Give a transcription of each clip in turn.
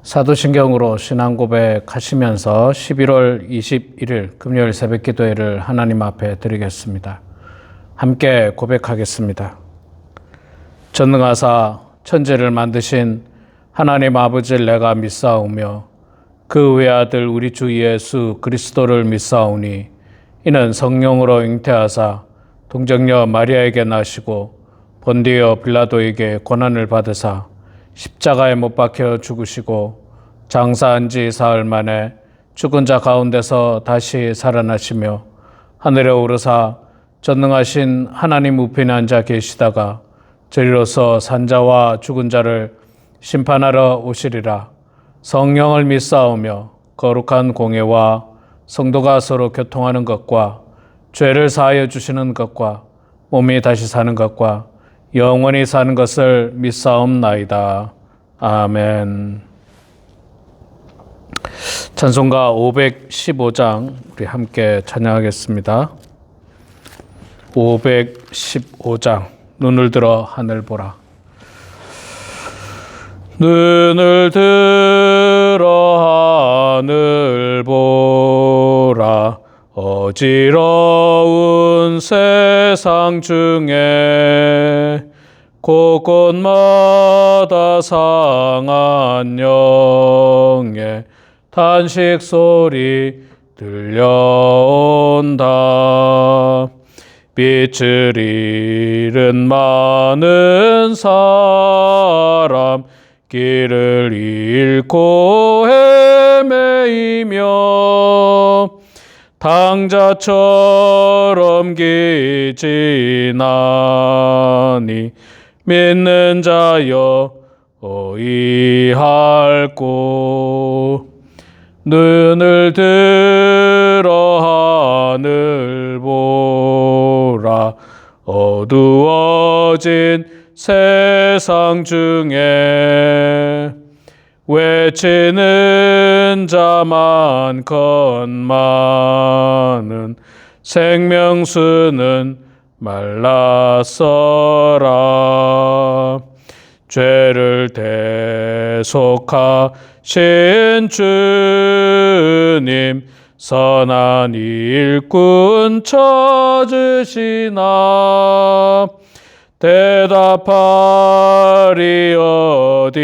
사도신경으로 신앙 고백하시면서 11월 21일 금요일 새벽 기도회를 하나님 앞에 드리겠습니다. 함께 고백하겠습니다. 전능하사 천지를 만드신 하나님 아버지를 내가 믿사오며 그 외아들 우리 주 예수 그리스도를 믿사오니 이는 성령으로 잉태하사 동정녀 마리아에게 나시고 본디오 빌라도에게 고난을 받으사 십자가에 못 박혀 죽으시고 장사한 지 사흘 만에 죽은 자 가운데서 다시 살아나시며 하늘에 오르사 전능하신 하나님 우편에 앉아 계시다가 저리로서 산자와 죽은 자를 심판하러 오시리라. 성령을 믿사오며 거룩한 공예와 성도가 서로 교통하는 것과 죄를 사하여 주시는 것과 몸이 다시 사는 것과 영원히 사는 것을 믿사옵나이다. 아멘. 찬송가 515장 우리 함께 찬양하겠습니다. 515장 눈을 들어 하늘 보라. 눈을 들어 하늘 보라. 어지러운 세상 중에 곳곳마다 상한 영의 탄식 소리 들려온다. 빛을 잃은 많은 사람 길을 잃고 헤매이며 당자처럼 기지나니 믿는 자여 어이할꼬. 눈을 들어 하늘 보라. 어두워진 세상 중에 외치는 자만 건많은 생명수는 말랐어라. 죄를 대속하신 주님 선한 일꾼 찾으시나. 대답하리 어디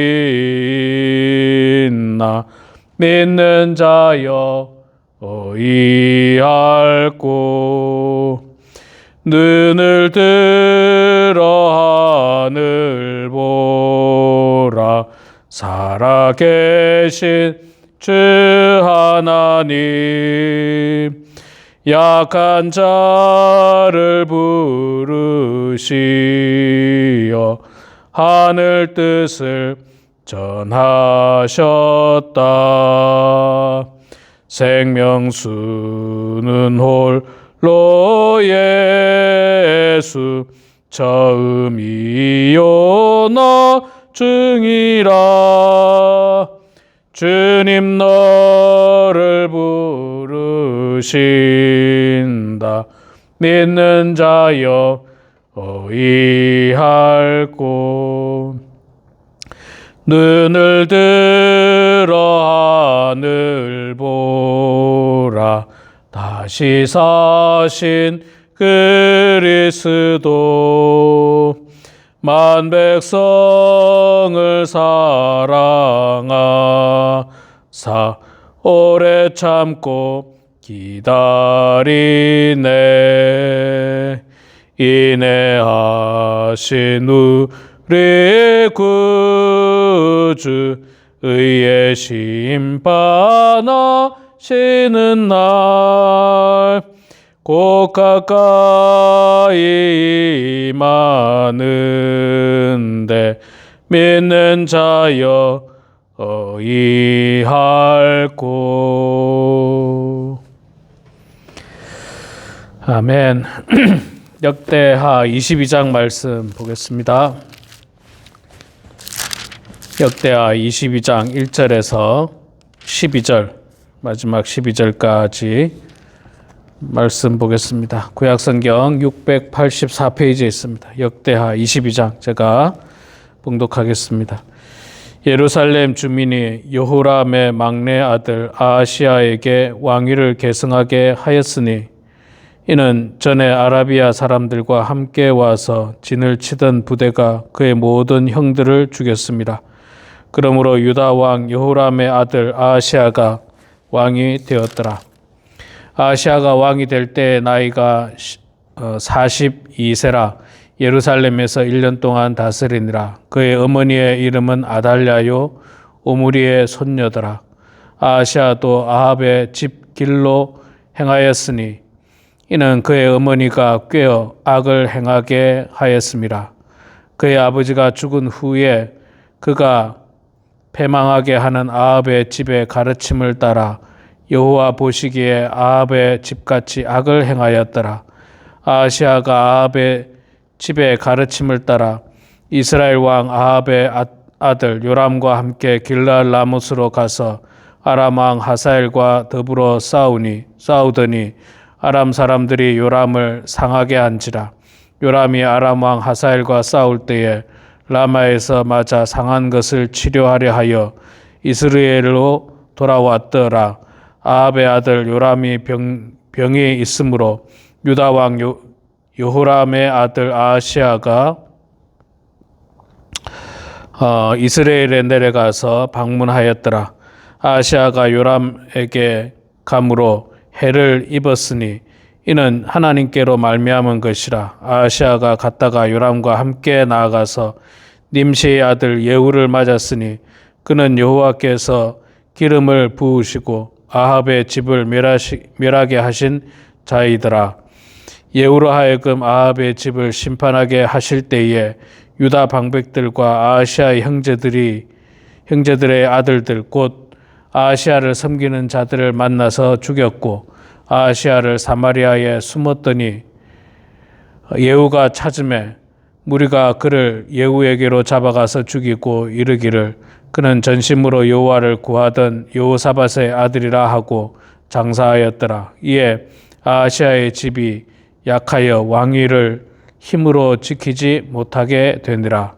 있나. 믿는 자여 어이할꼬. 눈을 들어 하늘 보라. 살아계신 주 하나님 약한 자를 부르시어 하늘 뜻을 전하셨다. 생명수는 홀로 예수 처음이요 나중이라. 주님 너를 부르신다. 믿는 자여 어이할꼬. 눈을 들어 하늘 보라. 다시 사신 그리스도 만 백성을 사랑하사 오래 참고 기다리네. 인내하신 우리 구주 의의 심판하시는 날 곧 가까이 임하는데 믿는 자여 어이할꼬. 아멘. 역대하 22장 말씀 보겠습니다. 역대하 22장 1절에서 12절 마지막 12절까지 말씀 보겠습니다. 구약성경 684페이지에 있습니다. 역대하 22장 제가 봉독하겠습니다. 예루살렘 주민이 여호람의 막내 아들 아하시아에게 왕위를 계승하게 하였으니 이는 전에 아라비아 사람들과 함께 와서 진을 치던 부대가 그의 모든 형들을 죽였습니다. 그러므로 유다 왕 여호람의 아들 아하시아가 왕이 되었더라. 아하시아가 왕이 될 때 나이가 42세라 예루살렘에서 1년 동안 다스리니라. 그의 어머니의 이름은 아달랴요 오므리의 손녀더라. 아하시아도 아합의 집 길로 행하였으니 이는 그의 어머니가 꾀어 악을 행하게 하였음이라. 그의 아버지가 죽은 후에 그가 패망하게 하는 아합의 집의 가르침을 따라 여호와 보시기에 아합의 집같이 악을 행하였더라. 아하시아가 아합의 집의 가르침을 따라 이스라엘 왕 아합의 아들 요람과 함께 길르앗 라못으로 가서 아람 왕 하사엘과 더불어 싸우더니 아람 사람들이 요람을 상하게 한지라. 요람이 아람 왕 하사엘과 싸울 때에 라마에서 맞아 상한 것을 치료하려 하여 이스라엘로 돌아왔더라. 아합의 아들 요람이 병이 있으므로 유다 왕 여호람의 아들 아하시아가 이스라엘에 내려가서 방문하였더라. 아하시아가 요람에게 감으로 해를 입었으니 이는 하나님께로 말미암은 것이라. 아하시아가 갔다가 요람과 함께 나아가서 님시의 아들 예후를 맞았으니 그는 여호와께서 기름을 부으시고 아합의 집을 멸하게 하신 자이더라. 예후로 하여금 아합의 집을 심판하게 하실 때에 유다 방백들과 아하시아의 형제들의 아들들 곧 아하시아를 섬기는 자들을 만나서 죽였고 아하시아를 사마리아에 숨었더니 예후가 찾음에 무리가 그를 예후에게로 잡아가서 죽이고 이르기를 그는 전심으로 여호와를 구하던 여호사밧의 아들이라 하고 장사하였더라. 이에 아하시아의 집이 약하여 왕위를 힘으로 지키지 못하게 되니라.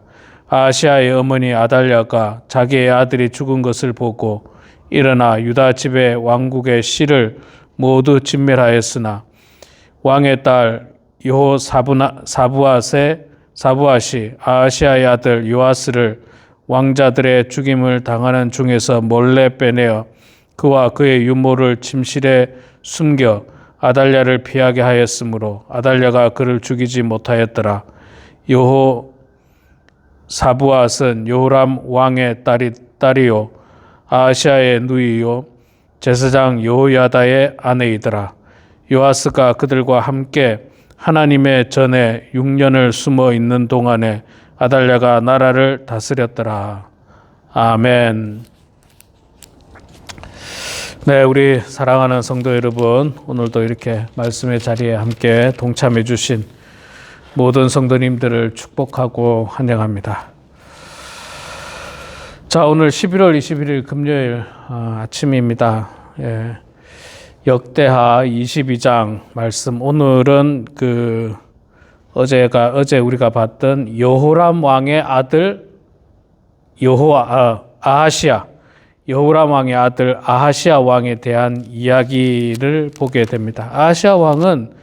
아하시아의 어머니 아달랴가 자기의 아들이 죽은 것을 보고 일어나 유다 집의 왕국의 씨를 모두 진멸하였으나 왕의 딸 여호사부앗이 아하시아의 아들 요아스를 왕자들의 죽임을 당하는 중에서 몰래 빼내어 그와 그의 유모를 침실에 숨겨 아달랴를 피하게 하였으므로 아달랴가 그를 죽이지 못하였더라. 여호사부앗은 여호람 왕의 딸이요 아하시아의 누이요 제사장 여호야다의 아내이더라. 요아스가 그들과 함께 하나님의 전에 6년을 숨어 있는 동안에 아달랴가 나라를 다스렸더라. 아멘. 네, 우리 사랑하는 성도 여러분, 오늘도 이렇게 말씀의 자리에 함께 동참해 주신 모든 성도님들을 축복하고 환영합니다. 자, 오늘 11월 21일 금요일 아침입니다. 예, 역대하 22장 말씀. 오늘은 어제 우리가 봤던 여호람 왕의 아들 아하시아, 여호람 왕의 아들 아하시아 왕에 대한 이야기를 보게 됩니다. 아하시아 왕은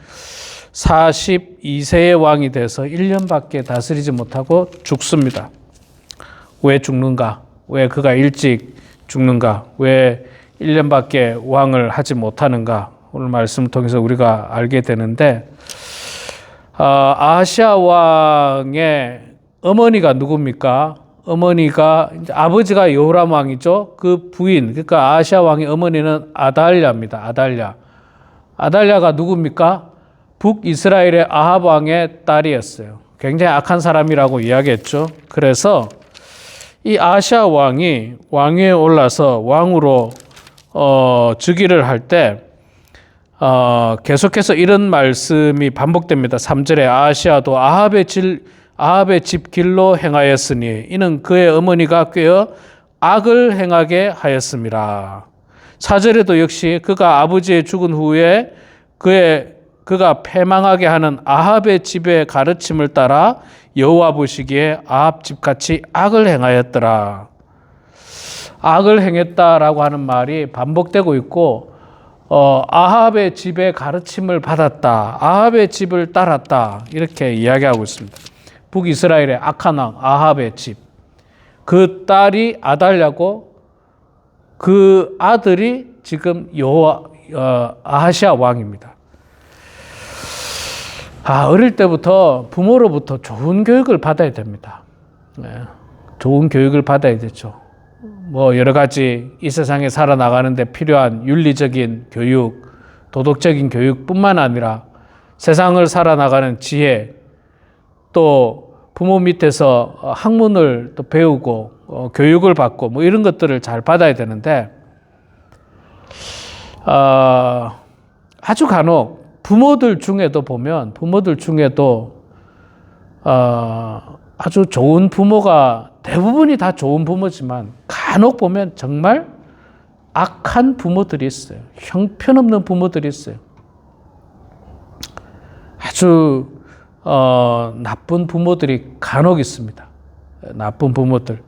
42세의 왕이 돼서 1년밖에 다스리지 못하고 죽습니다. 왜 죽는가? 왜 그가 일찍 죽는가? 왜 1년밖에 왕을 하지 못하는가? 오늘 말씀을 통해서 우리가 알게 되는데 아하시아 왕의 어머니가 누굽니까? 어머니가 이제 아버지가 여호람 왕이죠. 그 부인, 그러니까 아하시아 왕의 어머니는 아달랴입니다. 아달랴가 누굽니까? 북이스라엘의 아합 왕의 딸이었어요. 굉장히 악한 사람이라고 이야기했죠. 그래서 이 아하시아 왕이 왕위에 올라서 왕으로 즉위를 할 때 계속해서 이런 말씀이 반복됩니다. 3절에 아하시아도 아합의 집 길로 행하였으니 이는 그의 어머니가 꾀어 악을 행하게 하였습니다. 4절에도 역시 그가 아버지의 죽은 후에 그가 패망하게 하는 아합의 집의 가르침을 따라 여호와 보시기에 아합 집같이 악을 행하였더라. 악을 행했다라고 하는 말이 반복되고 있고, 아합의 집의 가르침을 받았다, 아합의 집을 따랐다, 이렇게 이야기하고 있습니다. 북이스라엘의 악한 왕 아합의 집, 그 딸이 아달랴고 그 아들이 지금 아하시아 왕입니다. 어릴 때부터 부모로부터 좋은 교육을 받아야 됩니다. 좋은 교육을 받아야 되죠. 여러 가지 이 세상에 살아나가는데 필요한 윤리적인 교육, 도덕적인 교육뿐만 아니라 세상을 살아나가는 지혜, 또 부모 밑에서 학문을 또 배우고 교육을 받고 이런 것들을 잘 받아야 되는데, 아주 간혹 부모들 중에도 보면 아주 좋은 부모가, 대부분이 다 좋은 부모지만 간혹 보면 정말 악한 부모들이 있어요. 형편없는 부모들이 있어요. 아주 나쁜 부모들이 간혹 있습니다. 나쁜 부모들.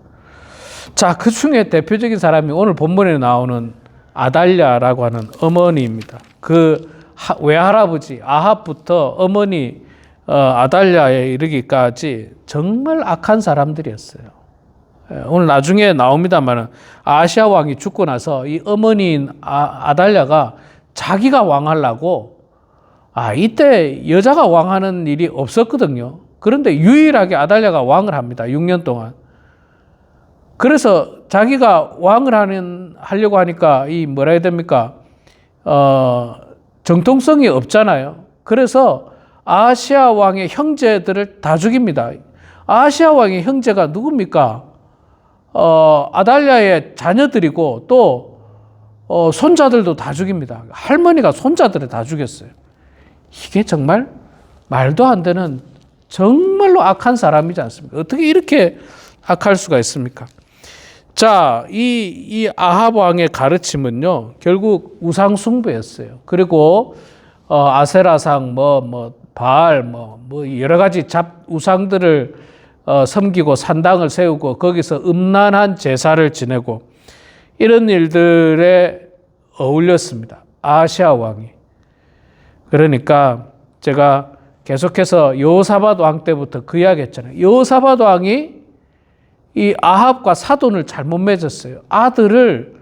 자, 그 중에 대표적인 사람이 오늘 본문에 나오는 아달랴라고 하는 어머니입니다. 그 외할아버지 아합부터 어머니 아달랴에 이르기까지 정말 악한 사람들이었어요. 오늘 나중에 나옵니다만 아하시아 왕이 죽고 나서 이 어머니인 아달랴가 자기가 왕하려고, 이때 여자가 왕하는 일이 없었거든요. 그런데 유일하게 아달랴가 왕을 합니다. 6년 동안. 그래서 자기가 왕을 하려고 하니까 이 뭐라 해야 됩니까? 정통성이 없잖아요. 그래서 아하시아 왕의 형제들을 다 죽입니다. 아하시아 왕의 형제가 누굽니까? 아달랴의 자녀들이고 또 손자들도 다 죽입니다. 할머니가 손자들을 다 죽였어요. 이게 정말 말도 안 되는 정말로 악한 사람이지 않습니까? 어떻게 이렇게 악할 수가 있습니까? 자, 이 아합 왕의 가르침은요, 결국 우상 숭배였어요. 그리고 아세라상, 바알, 여러 가지 우상들을 섬기고 산당을 세우고 거기서 음란한 제사를 지내고 이런 일들에 어울렸습니다. 아하시아 왕이. 그러니까 제가 계속해서 여호사밧 왕 때부터 그 이야기 했잖아요. 여호사밧 왕이 이 아합과 사돈을 잘못 맺었어요. 아들을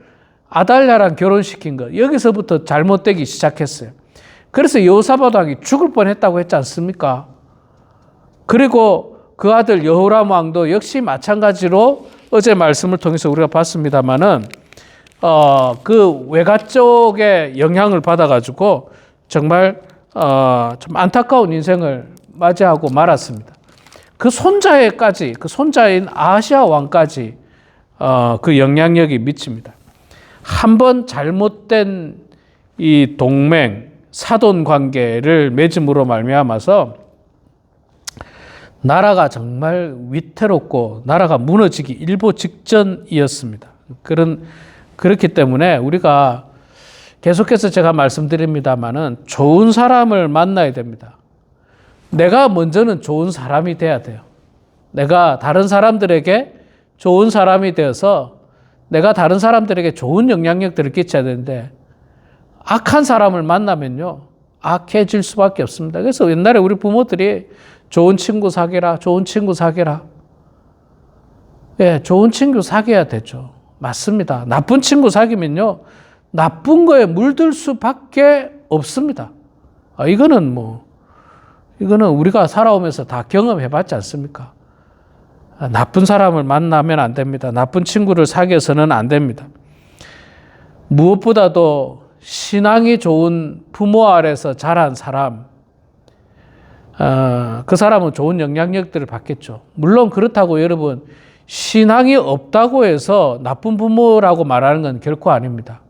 아달랴랑 결혼시킨 것, 여기서부터 잘못되기 시작했어요. 그래서 여호사밧 왕이 죽을 뻔했다고 했지 않습니까? 그리고 그 아들 여호람 왕도 역시 마찬가지로 어제 말씀을 통해서 우리가 봤습니다마는 그 외가 쪽의 영향을 받아가지고 정말 좀 안타까운 인생을 맞이하고 말았습니다. 그 손자인 아하시아 왕까지 그 영향력이 미칩니다. 한번 잘못된 이 동맹, 사돈 관계를 맺음으로 말미암아서 나라가 정말 위태롭고 나라가 무너지기 일보 직전이었습니다. 그렇기 때문에 우리가 계속해서 제가 말씀드립니다마는 좋은 사람을 만나야 됩니다. 내가 먼저는 좋은 사람이 돼야 돼요. 내가 다른 사람들에게 좋은 사람이 되어서 내가 다른 사람들에게 좋은 영향력들을 끼쳐야 되는데, 악한 사람을 만나면요, 악해질 수밖에 없습니다. 그래서 옛날에 우리 부모들이 좋은 친구 사귀라, 좋은 친구 사귀라. 예, 좋은 친구 사귀어야 되죠. 맞습니다. 나쁜 친구 사귀면요, 나쁜 거에 물들 수밖에 없습니다. 이거는 우리가 살아오면서 다 경험해봤지 않습니까? 나쁜 사람을 만나면 안 됩니다. 나쁜 친구를 사귀어서는 안 됩니다. 무엇보다도 신앙이 좋은 부모 아래서 자란 사람, 그 사람은 좋은 영향력들을 받겠죠. 물론 그렇다고 여러분, 신앙이 없다고 해서 나쁜 부모라고 말하는 건 결코 아닙니다.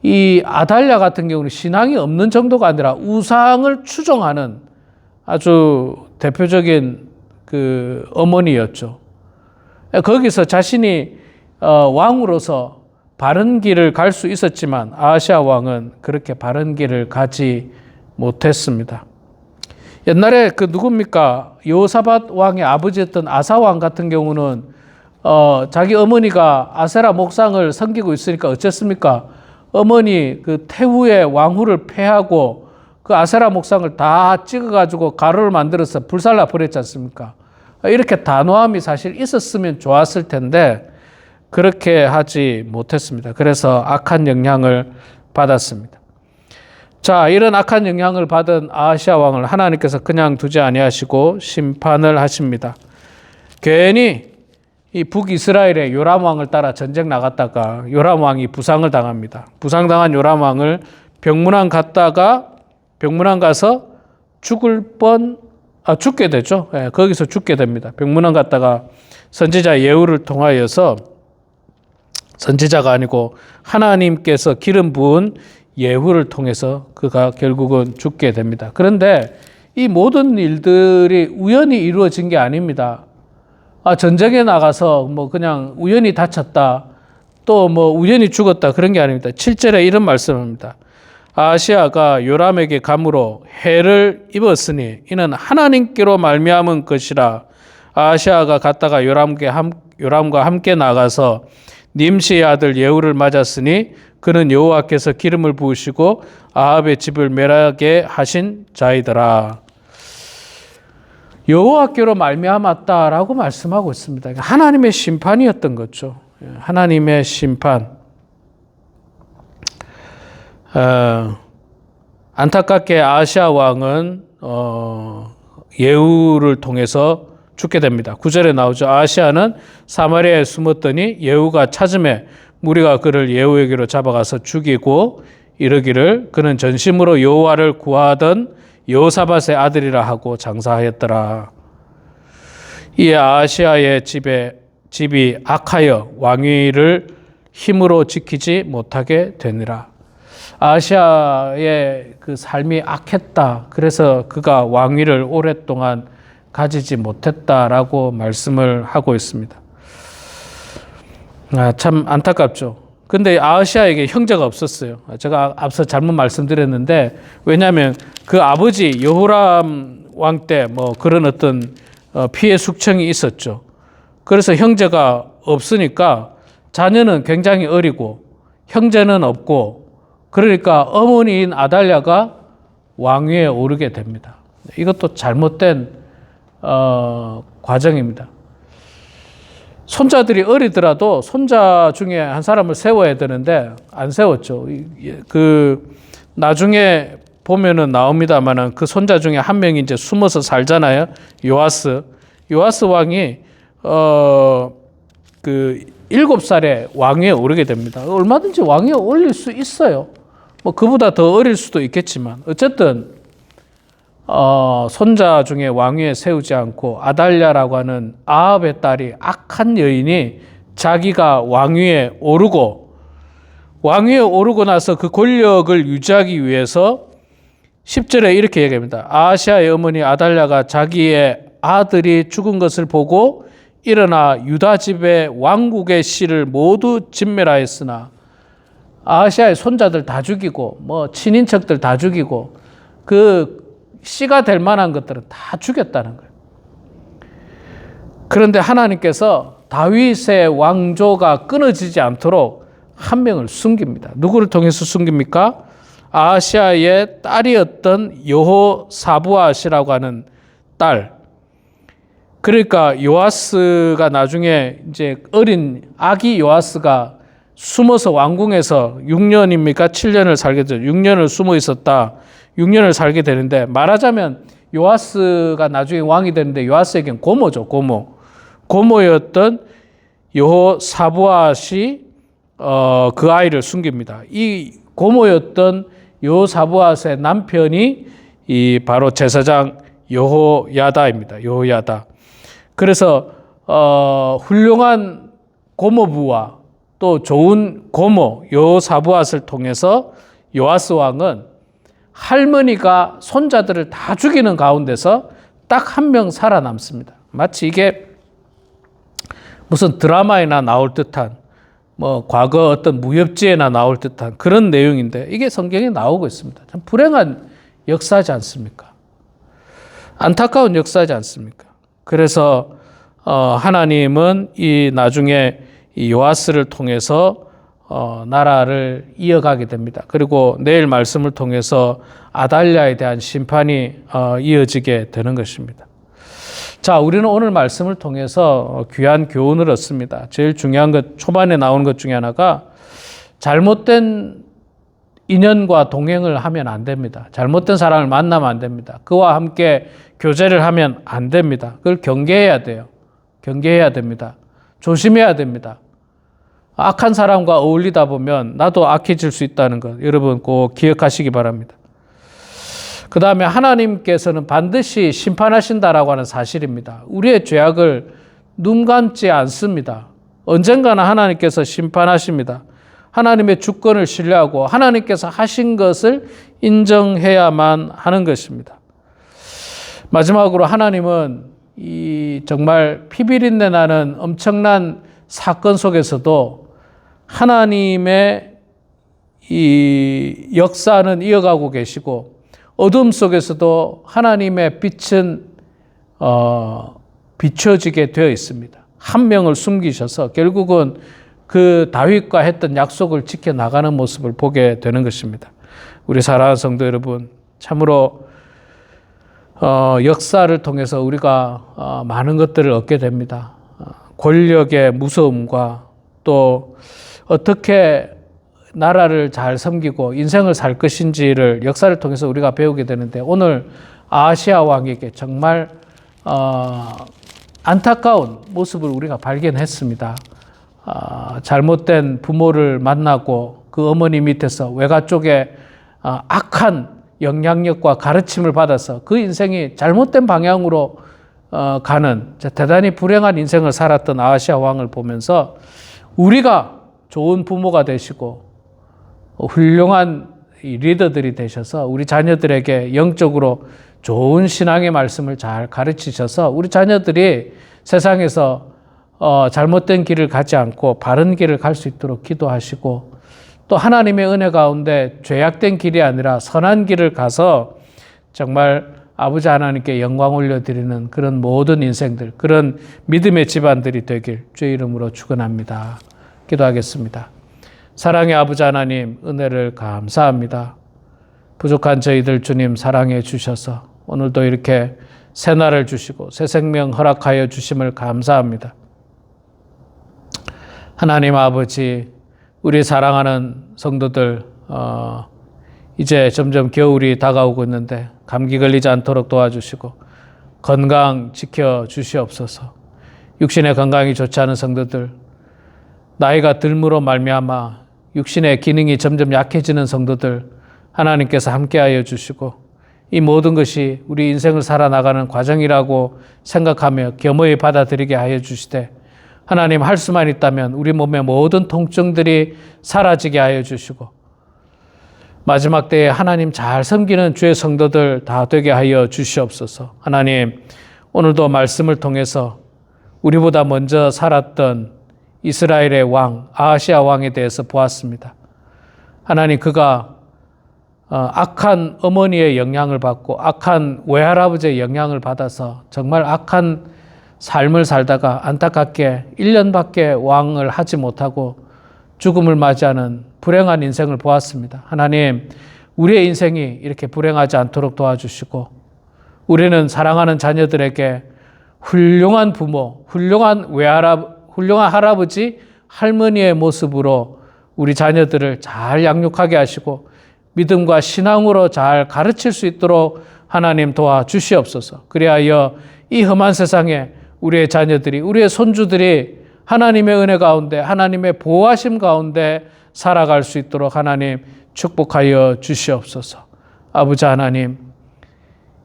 이 아달랴 같은 경우는 신앙이 없는 정도가 아니라 우상을 추종하는 아주 대표적인 그 어머니였죠. 거기서 자신이 왕으로서 바른 길을 갈 수 있었지만 아하시아 왕은 그렇게 바른 길을 가지 못했습니다. 옛날에 그 누굽니까? 여호사밧 왕의 아버지였던 아사 왕 같은 경우는 자기 어머니가 아세라 목상을 섬기고 있으니까 어쨌습니까? 어머니 그 태후의 왕후를 패하고 그 아세라 목상을 다 찍어가지고 가루를 만들어서 불살라 버렸지 않습니까? 이렇게 단호함이 사실 있었으면 좋았을 텐데 그렇게 하지 못했습니다. 그래서 악한 영향을 받았습니다. 자, 이런 악한 영향을 받은 아하시아 왕을 하나님께서 그냥 두지 아니하시고 심판을 하십니다. 괜히 이 북이스라엘의 요람 왕을 따라 전쟁 나갔다가 요람 왕이 부상을 당합니다. 부상당한 요람 왕을 병문안 가서 죽게 되죠. 예, 거기서 죽게 됩니다. 병문안 갔다가 선지자 예후를 통하여서 선지자가 아니고 하나님께서 기름 부은 예후를 통해서 그가 결국은 죽게 됩니다. 그런데 이 모든 일들이 우연히 이루어진 게 아닙니다. 전쟁에 나가서 뭐 그냥 우연히 다쳤다, 또 뭐 우연히 죽었다 그런 게 아닙니다. 7절에 이런 말씀입니다. 아하시아가 요람에게 감으로 해를 입었으니 이는 하나님께로 말미암은 것이라. 아하시아가 갔다가 요람과 함께 나가서 님시의 아들 예후를 맞았으니 그는 여호와께서 기름을 부으시고 아합의 집을 멸하게 하신 자이더라. 여호와께로 말미암았다라고 말씀하고 있습니다. 하나님의 심판이었던 거죠. 하나님의 심판. 안타깝게 아하시아 왕은 예후를 통해서 죽게 됩니다. 9절에 나오죠. 아하시아는 사마리아에 숨었더니 예후가 찾음에 무리가 그를 예후에게로 잡아가서 죽이고 이르기를 그는 전심으로 여호와를 구하던 여호사밧의 아들이라 하고 장사하였더라. 이 아하시아의 집이 악하여 왕위를 힘으로 지키지 못하게 되니라. 아하시아의 그 삶이 악했다. 그래서 그가 왕위를 오랫동안 가지지 못했다라고 말씀을 하고 있습니다. 참 안타깝죠. 근데 아하시아에게 형제가 없었어요. 제가 앞서 잘못 말씀드렸는데, 왜냐하면 그 아버지 여호람 왕 때 뭐 그런 어떤 피해 숙청이 있었죠. 그래서 형제가 없으니까 자녀는 굉장히 어리고 형제는 없고, 그러니까 어머니인 아달랴가 왕위에 오르게 됩니다. 이것도 잘못된 과정입니다. 손자들이 어리더라도 손자 중에 한 사람을 세워야 되는데 안 세웠죠. 나중에 보면은 나옵니다만은 그 손자 중에 한 명이 이제 숨어서 살잖아요. 요아스 왕이 7살에 왕위에 오르게 됩니다. 얼마든지 왕위에 올릴 수 있어요. 뭐 그보다 더 어릴 수도 있겠지만 어쨌든 손자 중에 왕위에 세우지 않고 아달랴라고 하는 아합의 딸이 악한 여인이 자기가 왕위에 오르고 나서 그 권력을 유지하기 위해서 10절에 이렇게 얘기합니다. 아하시아의 어머니 아달랴가 자기의 아들이 죽은 것을 보고 일어나 유다 집의 왕국의 씨를 모두 진멸하였으나, 아하시아의 손자들 다 죽이고 뭐 친인척들 다 죽이고 그 씨가 될 만한 것들은 다 죽였다는 거예요. 그런데 하나님께서 다윗의 왕조가 끊어지지 않도록 한 명을 숨깁니다. 누구를 통해서 숨깁니까? 아하시아의 딸이었던 여호사부앗이라고 하는 딸. 그러니까 요아스가 나중에 이제 어린 아기 요아스가 숨어서 왕궁에서 6년입니까? 7년을 살게 되죠. 6년을 숨어 있었다. 6년을 살게 되는데, 말하자면 요아스가 나중에 왕이 되는데 요아스에겐 고모죠. 고모였던 여호사부앗이 그 아이를 숨깁니다. 이 고모였던 여호사부앗의 남편이 바로 제사장 여호야다입니다. 여호야다. 그래서 훌륭한 고모부와 또 좋은 고모 여호사부앗을 통해서 요아스 왕은 할머니가 손자들을 다 죽이는 가운데서 딱 한 명 살아남습니다. 마치 이게 무슨 드라마에나 나올 듯한, 뭐 과거 어떤 무협지에나 나올 듯한 그런 내용인데, 이게 성경에 나오고 있습니다. 참 불행한 역사지 않습니까? 안타까운 역사지 않습니까? 그래서 하나님은 이 나중에 이 요아스를 통해서 나라를 이어가게 됩니다. 그리고 내일 말씀을 통해서 아달랴에 대한 심판이 이어지게 되는 것입니다. 자, 우리는 오늘 말씀을 통해서 귀한 교훈을 얻습니다. 제일 중요한 것, 초반에 나오는 것 중에 하나가 잘못된 인연과 동행을 하면 안 됩니다. 잘못된 사람을 만나면 안 됩니다. 그와 함께 교제를 하면 안 됩니다. 그걸 경계해야 돼요. 경계해야 됩니다. 조심해야 됩니다. 악한 사람과 어울리다 보면 나도 악해질 수 있다는 것 여러분 꼭 기억하시기 바랍니다. 그 다음에 하나님께서는 반드시 심판하신다라고 하는 사실입니다. 우리의 죄악을 눈 감지 않습니다. 언젠가는 하나님께서 심판하십니다. 하나님의 주권을 신뢰하고 하나님께서 하신 것을 인정해야만 하는 것입니다. 마지막으로 하나님은 이 정말 피비린내 나는 엄청난 사건 속에서도 하나님의 이 역사는 이어가고 계시고 어둠 속에서도 하나님의 빛은 비춰지게 되어 있습니다. 한 명을 숨기셔서 결국은 그 다윗과 했던 약속을 지켜나가는 모습을 보게 되는 것입니다. 우리 사랑하는 성도 여러분, 참으로 역사를 통해서 우리가 많은 것들을 얻게 됩니다. 권력의 무서움과 또 어떻게 나라를 잘 섬기고 인생을 살 것인지를 역사를 통해서 우리가 배우게 되는데 오늘 아하시아 왕에게 정말 안타까운 모습을 우리가 발견했습니다. 잘못된 부모를 만나고 그 어머니 밑에서 외가 쪽에 악한 영향력과 가르침을 받아서 그 인생이 잘못된 방향으로 가는 대단히 불행한 인생을 살았던 아하시아 왕을 보면서 우리가 좋은 부모가 되시고 훌륭한 리더들이 되셔서 우리 자녀들에게 영적으로 좋은 신앙의 말씀을 잘 가르치셔서 우리 자녀들이 세상에서 잘못된 길을 가지 않고 바른 길을 갈 수 있도록 기도하시고 또 하나님의 은혜 가운데 죄악된 길이 아니라 선한 길을 가서 정말 아버지 하나님께 영광 올려드리는 그런 모든 인생들, 그런 믿음의 집안들이 되길 주의 이름으로 축원합니다. 기도하겠습니다. 사랑의 아버지 하나님, 은혜를 감사합니다. 부족한 저희들 주님 사랑해 주셔서 오늘도 이렇게 새 날을 주시고 새 생명 허락하여 주심을 감사합니다. 하나님 아버지, 우리 사랑하는 성도들 이제 점점 겨울이 다가오고 있는데 감기 걸리지 않도록 도와주시고 건강 지켜주시옵소서. 육신의 건강이 좋지 않은 성도들, 나이가 들므로 말미암아 육신의 기능이 점점 약해지는 성도들 하나님께서 함께하여 주시고 이 모든 것이 우리 인생을 살아나가는 과정이라고 생각하며 겸허히 받아들이게 하여 주시되 하나님 할 수만 있다면 우리 몸의 모든 통증들이 사라지게 하여 주시고 마지막 때에 하나님 잘 섬기는 주의 성도들 다 되게 하여 주시옵소서. 하나님 오늘도 말씀을 통해서 우리보다 먼저 살았던 이스라엘의 왕 아하시아 왕에 대해서 보았습니다. 하나님 그가 악한 어머니의 영향을 받고 악한 외할아버지의 영향을 받아서 정말 악한 삶을 살다가 안타깝게 1년밖에 왕을 하지 못하고 죽음을 맞이하는 불행한 인생을 보았습니다. 하나님 우리의 인생이 이렇게 불행하지 않도록 도와주시고 우리는 사랑하는 자녀들에게 훌륭한 부모, 훌륭한 할아버지, 할머니의 모습으로 우리 자녀들을 잘 양육하게 하시고 믿음과 신앙으로 잘 가르칠 수 있도록 하나님 도와주시옵소서. 그리하여 이 험한 세상에 우리의 자녀들이, 우리의 손주들이 하나님의 은혜 가운데, 하나님의 보호하심 가운데 살아갈 수 있도록 하나님 축복하여 주시옵소서. 아버지 하나님,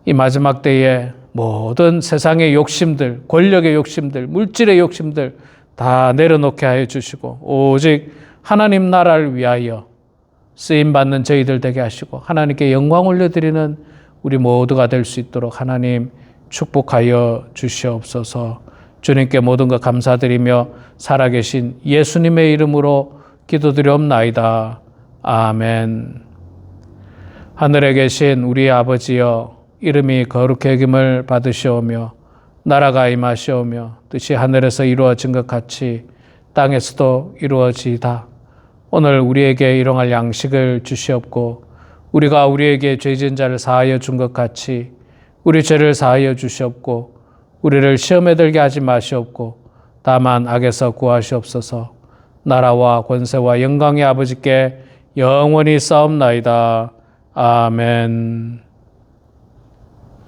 이 마지막 때에 모든 세상의 욕심들, 권력의 욕심들, 물질의 욕심들 다 내려놓게 하여 주시고 오직 하나님 나라를 위하여 쓰임받는 저희들 되게 하시고 하나님께 영광 올려드리는 우리 모두가 될 수 있도록 하나님 축복하여 주시옵소서. 주님께 모든 것 감사드리며 살아계신 예수님의 이름으로 기도드리옵나이다. 아멘. 하늘에 계신 우리 아버지여, 이름이 거룩히 여김을 받으시오며 나라가 임하시오며 뜻이 하늘에서 이루어진 것 같이 땅에서도 이루어지이다. 오늘 우리에게 일용할 양식을 주시옵고 우리가 우리에게 죄진 자를 사하여 준 것 같이 우리 죄를 사하여 주시옵고 우리를 시험에 들게 하지 마시옵고 다만 악에서 구하시옵소서. 나라와 권세와 영광의 아버지께 영원히 싸움나이다. 아멘.